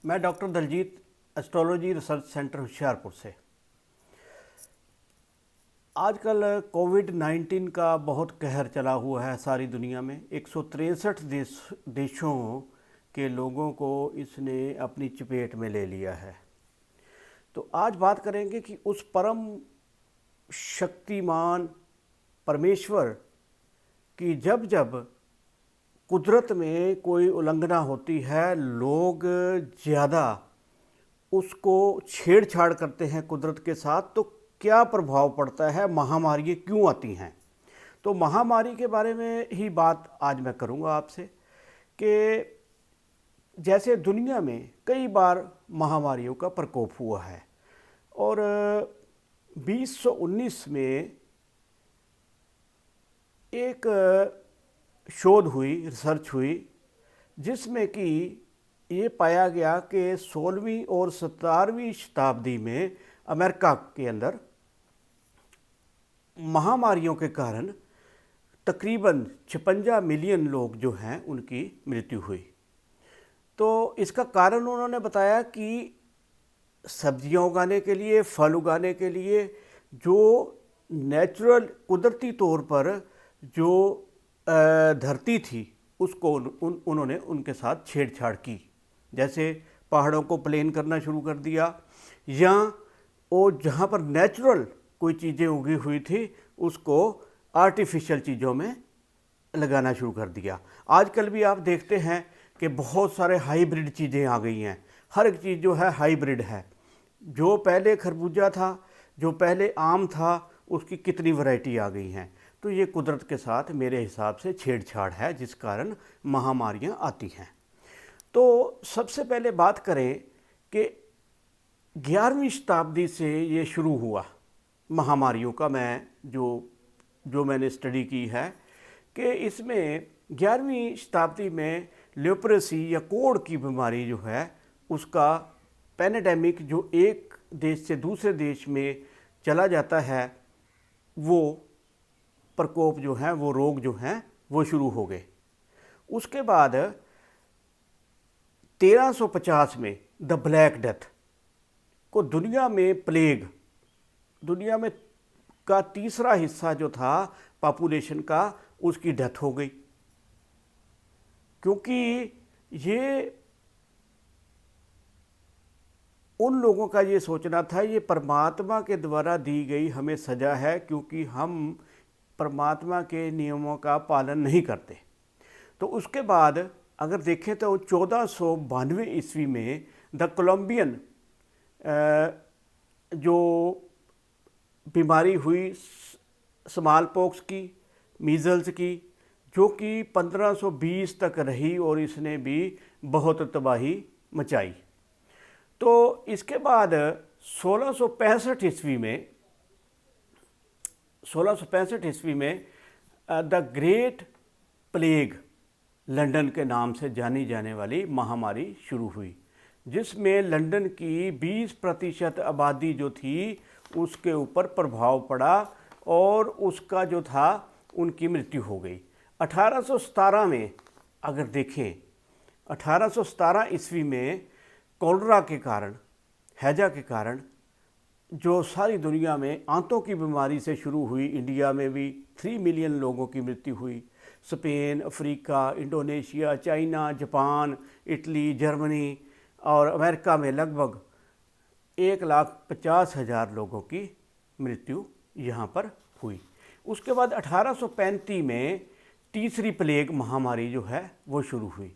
मैं doctor Daljit astrology research centre Hoshiarpur से। आजकल कोविड-19 का बहुत कहर चला हुआ है सारी दुनिया में। 163 देशों के लोगों को इसने अपनी चपेट में ले लिया है। तो आज बात करेंगे कि उस परम शक्तिमान परमेश्वर की जब जब कुदरत में कोई उल्लंघना होती है, लोग ज़्यादा उसको छेड़छाड़ करते हैं कुदरत के साथ, तो क्या प्रभाव पड़ता है, महामारी क्यों आती हैं। तो महामारी के बारे में ही बात आज मैं करूंगा आपसे कि जैसे दुनिया में कई बार महामारियों का प्रकोप हुआ है और 2019 में एक शोध हुई, रिसर्च हुई, जिसमें कि ये पाया गया कि 16वीं और 17वीं शताब्दी में अमेरिका के अंदर महामारियों के कारण तकरीबन 56 मिलियन लोग जो हैं उनकी मृत्यु हुई। तो इसका कारण उन्होंने बताया कि सब्जियां उगाने के लिए, फल उगाने के लिए जो नेचुरल कुदरती तौर पर जो धरती थी उसको उन्होंने उनके साथ छेड़छाड़ की। जैसे पहाड़ों को प्लेन करना शुरू कर दिया, या वो जहाँ पर नेचुरल कोई चीज़ें उगी हुई थी उसको आर्टिफिशियल चीज़ों में लगाना शुरू कर दिया। आजकल भी आप देखते हैं कि बहुत सारे हाइब्रिड चीज़ें आ गई हैं। हर एक चीज़ जो है हाइब्रिड है। जो पहले खरबूजा था, जो पहले आम था, उसकी कितनी वैरायटी आ गई हैं। तो ये कुदरत के साथ मेरे हिसाब से छेड़छाड़ है, जिस कारण महामारियाँ आती हैं। तो सबसे पहले बात करें कि 11वीं शताब्दी से ये शुरू हुआ महामारियों का। मैं जो मैंने स्टडी की है कि इसमें 11वीं शताब्दी में लेप्रोसी या कोढ़ की बीमारी जो है उसका पैंडेमिक जो एक देश से दूसरे देश में चला जाता है, वो प्रकोप जो है, वो रोग जो हैं वो शुरू हो गए। उसके बाद 1350 में द ब्लैक डेथ को दुनिया में प्लेग, दुनिया में का तीसरा हिस्सा जो था पॉपुलेशन का, उसकी डेथ हो गई। क्योंकि ये उन लोगों का ये सोचना था ये परमात्मा के द्वारा दी गई हमें सज़ा है, क्योंकि हम परमात्मा के नियमों का पालन नहीं करते। तो उसके बाद अगर देखें तो 1492 ईस्वी में द कोलंबियन जो बीमारी हुई स्मॉल पॉक्स की, मीज़ल्स की, जो कि 1520 तक रही और इसने भी बहुत तबाही मचाई। तो इसके बाद 1665 ईस्वी में द ग्रेट प्लेग लंदन के नाम से जानी जाने वाली महामारी शुरू हुई, जिसमें लंदन की 20% आबादी जो थी उसके ऊपर प्रभाव पड़ा और उसका जो था उनकी मृत्यु हो गई। 1817 में अगर देखें, 1817 ईस्वी में कोलरा के कारण, हैजा के कारण जो सारी दुनिया में आंतों की बीमारी से शुरू हुई, इंडिया में भी 3 मिलियन लोगों की मृत्यु हुई। Spain, Africa, Indonesia, China, Japan, Italy, Germany और अमेरिका में लगभग 1,50,000 लोगों की मृत्यु यहाँ पर हुई। उसके बाद 1835 में तीसरी प्लेग महामारी जो है वो शुरू हुई,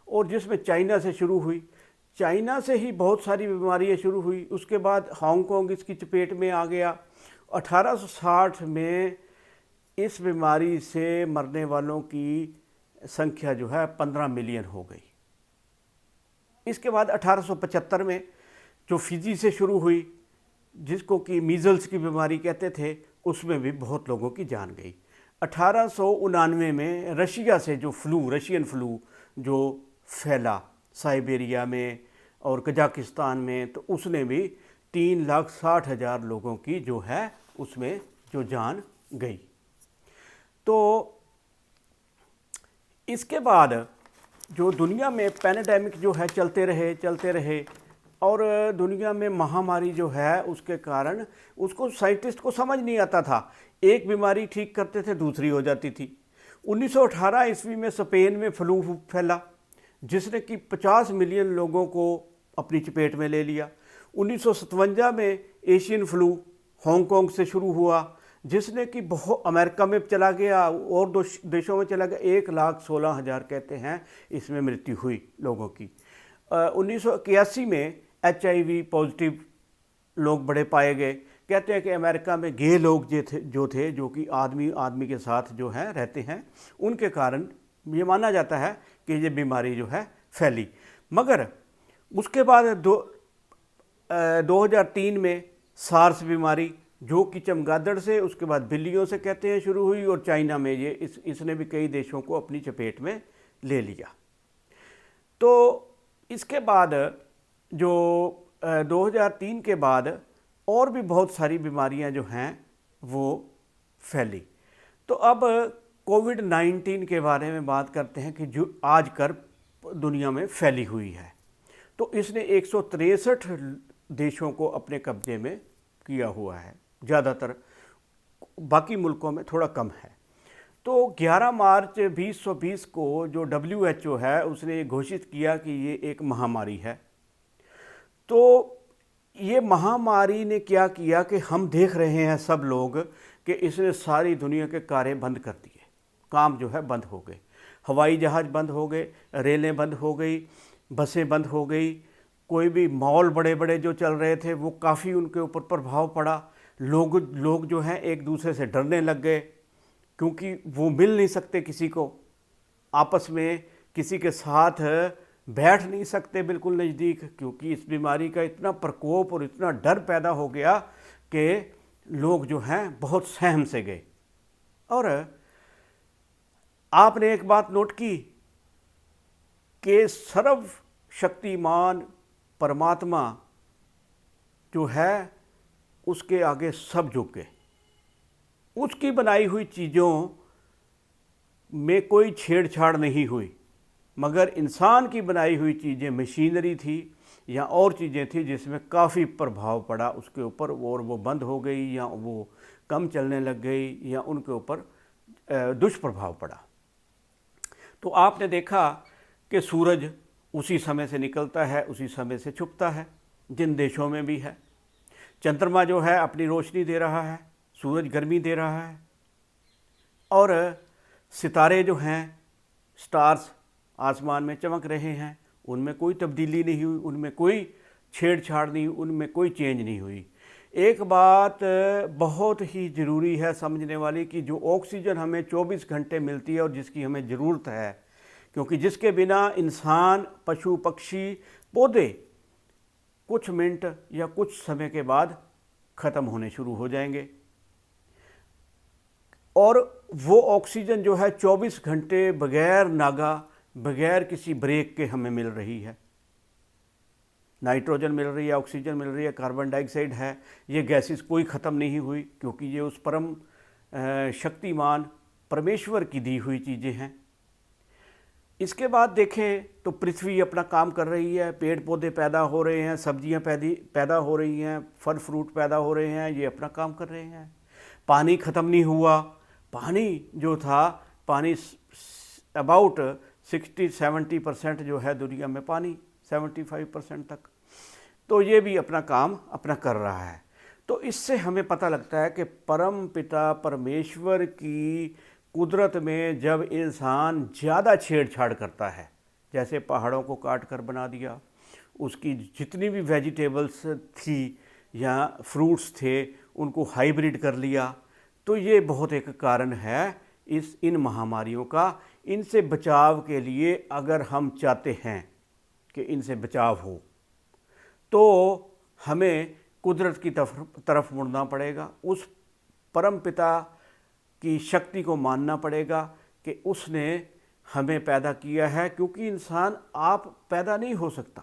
और जिसमें चाइना से शुरू हुई। चाइना से ही बहुत सारी बीमारियाँ शुरू हुई। उसके बाद हांगकांग इसकी चपेट में आ गया। 1860 में इस बीमारी से मरने वालों की संख्या जो है 15 मिलियन हो गई। इसके बाद 1875 में जो फिजी से शुरू हुई, जिसको कि मीज़ल्स की बीमारी कहते थे, उसमें भी बहुत लोगों की जान गई। 1899 में रशिया से जो रशियन फ्लू जो फैला साइबेरिया में और कजाकिस्तान में, तो उसने भी 3,60,000 लोगों की जो है उसमें जो जान गई। तो इसके बाद जो दुनिया में पैंडेमिक जो है चलते रहे और दुनिया में महामारी जो है उसके कारण उसको साइंटिस्ट को समझ नहीं आता था। एक बीमारी ठीक करते थे, दूसरी हो जाती थी। 1918 ईस्वी में स्पेन में फ्लू फैला, जिसने कि 50 मिलियन लोगों को अपनी चपेट में ले लिया। 1957 में एशियन फ्लू हांगकांग से शुरू हुआ, जिसने कि बहुत अमेरिका में चला गया और देशों में चला गया। 1,16,000 कहते हैं इसमें मृत्यु हुई लोगों की। 1981 में HIV पॉजिटिव लोग बड़े पाए गए। कहते हैं कि अमेरिका में गे लोग जो कि आदमी के साथ जो है रहते हैं, उनके कारण ये माना जाता है कि ये बीमारी जो है फैली। मगर उसके बाद 2003 में सार्स बीमारी, जो कि चमगादड़ से, उसके बाद बिल्लियों से कहते हैं शुरू हुई, और चाइना में ये इसने भी कई देशों को अपनी चपेट में ले लिया। तो इसके बाद जो 2003 के बाद और भी बहुत सारी बीमारियां जो हैं वो फैली। तो अब कोविड-19 के बारे में बात करते हैं कि जो आजकल दुनिया में फैली हुई है। तो इसने 163 देशों को अपने कब्जे में किया हुआ है, ज़्यादातर बाकी मुल्कों में थोड़ा कम है। तो 11 मार्च 2020 को जो WHO है उसने घोषित किया कि ये एक महामारी है। तो ये महामारी ने क्या किया कि हम देख रहे हैं सब लोग कि इसने सारी दुनिया के कार्य बंद कर दिए, काम जो है बंद हो गए। हवाई जहाज़ बंद हो गए, रेलें बंद हो गई, बसें बंद हो गई, कोई भी मॉल बड़े बड़े जो चल रहे थे वो काफ़ी उनके ऊपर प्रभाव पड़ा। लोग जो हैं एक दूसरे से डरने लग गए, क्योंकि वो मिल नहीं सकते किसी को, आपस में किसी के साथ बैठ नहीं सकते बिल्कुल नज़दीक, क्योंकि इस बीमारी का इतना प्रकोप और इतना डर पैदा हो गया कि लोग जो हैं बहुत सहम से गए। और आपने एक बात नोट की कि सर्वशक्तिमान परमात्मा जो है उसके आगे सब झुक गए। उसकी बनाई हुई चीज़ों में कोई छेड़छाड़ नहीं हुई, मगर इंसान की बनाई हुई चीज़ें, मशीनरी थी या और चीज़ें थी जिसमें काफ़ी प्रभाव पड़ा उसके ऊपर, और वो बंद हो गई या वो कम चलने लग गई या उनके ऊपर दुष्प्रभाव पड़ा। तो आपने देखा कि सूरज उसी समय से निकलता है, उसी समय से छुपता है, जिन देशों में भी है। चंद्रमा जो है अपनी रोशनी दे रहा है, सूरज गर्मी दे रहा है, और सितारे जो हैं, स्टार्स आसमान में चमक रहे हैं, उनमें कोई तब्दीली नहीं हुई, उनमें कोई छेड़छाड़ नहीं, उनमें कोई चेंज नहीं हुई। एक बात बहुत ही ज़रूरी है समझने वाली कि जो ऑक्सीजन हमें 24 घंटे मिलती है और जिसकी हमें ज़रूरत है, क्योंकि जिसके बिना इंसान, पशु पक्षी, पौधे कुछ मिनट या कुछ समय के बाद ख़त्म होने शुरू हो जाएंगे, और वो ऑक्सीजन जो है 24 घंटे बग़ैर नागा, बग़ैर किसी ब्रेक के हमें मिल रही है। नाइट्रोजन मिल रही है, ऑक्सीजन मिल रही है, कार्बन डाइऑक्साइड है, ये गैसेस कोई ख़त्म नहीं हुई, क्योंकि ये उस परम शक्तिमान परमेश्वर की दी हुई चीज़ें हैं। इसके बाद देखें तो पृथ्वी अपना काम कर रही है, पेड़ पौधे पैदा हो रहे हैं, सब्जियां पैदा हो रही हैं, फल फ्रूट पैदा हो रहे हैं, ये अपना काम कर रहे हैं। पानी ख़त्म नहीं हुआ, पानी जो था, पानी अबाउट 60-70% जो है दुनिया में पानी, 75% तक, तो ये भी अपना काम अपना कर रहा है। तो इससे हमें पता लगता है कि परम पिता परमेश्वर की कुदरत में जब इंसान ज़्यादा छेड़छाड़ करता है, जैसे पहाड़ों को काट कर बना दिया, उसकी जितनी भी वेजिटेबल्स थी या फ्रूट्स थे उनको हाइब्रिड कर लिया, तो ये बहुत एक कारण है इन महामारियों का। इनसे बचाव के लिए अगर हम चाहते हैं कि इनसे बचाव हो, तो हमें कुदरत की तरफ मुड़ना पड़ेगा, उस परम पिता की शक्ति को मानना पड़ेगा कि उसने हमें पैदा किया है, क्योंकि इंसान आप पैदा नहीं हो सकता,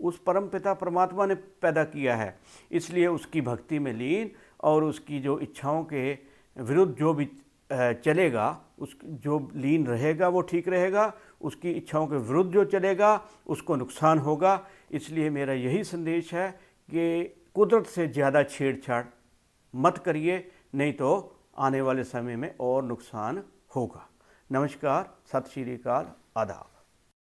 उस परम पिता परमात्मा ने पैदा किया है। इसलिए उसकी भक्ति में लीन और उसकी जो इच्छाओं के विरुद्ध जो भी चलेगा, उस जो लीन रहेगा वो ठीक रहेगा, उसकी इच्छाओं के विरुद्ध जो चलेगा उसको नुकसान होगा। इसलिए मेरा यही संदेश है कि कुदरत से ज़्यादा छेड़छाड़ मत करिए, नहीं तो आने वाले समय में और नुकसान होगा। नमस्कार, सत श्री अकाल, आदाब।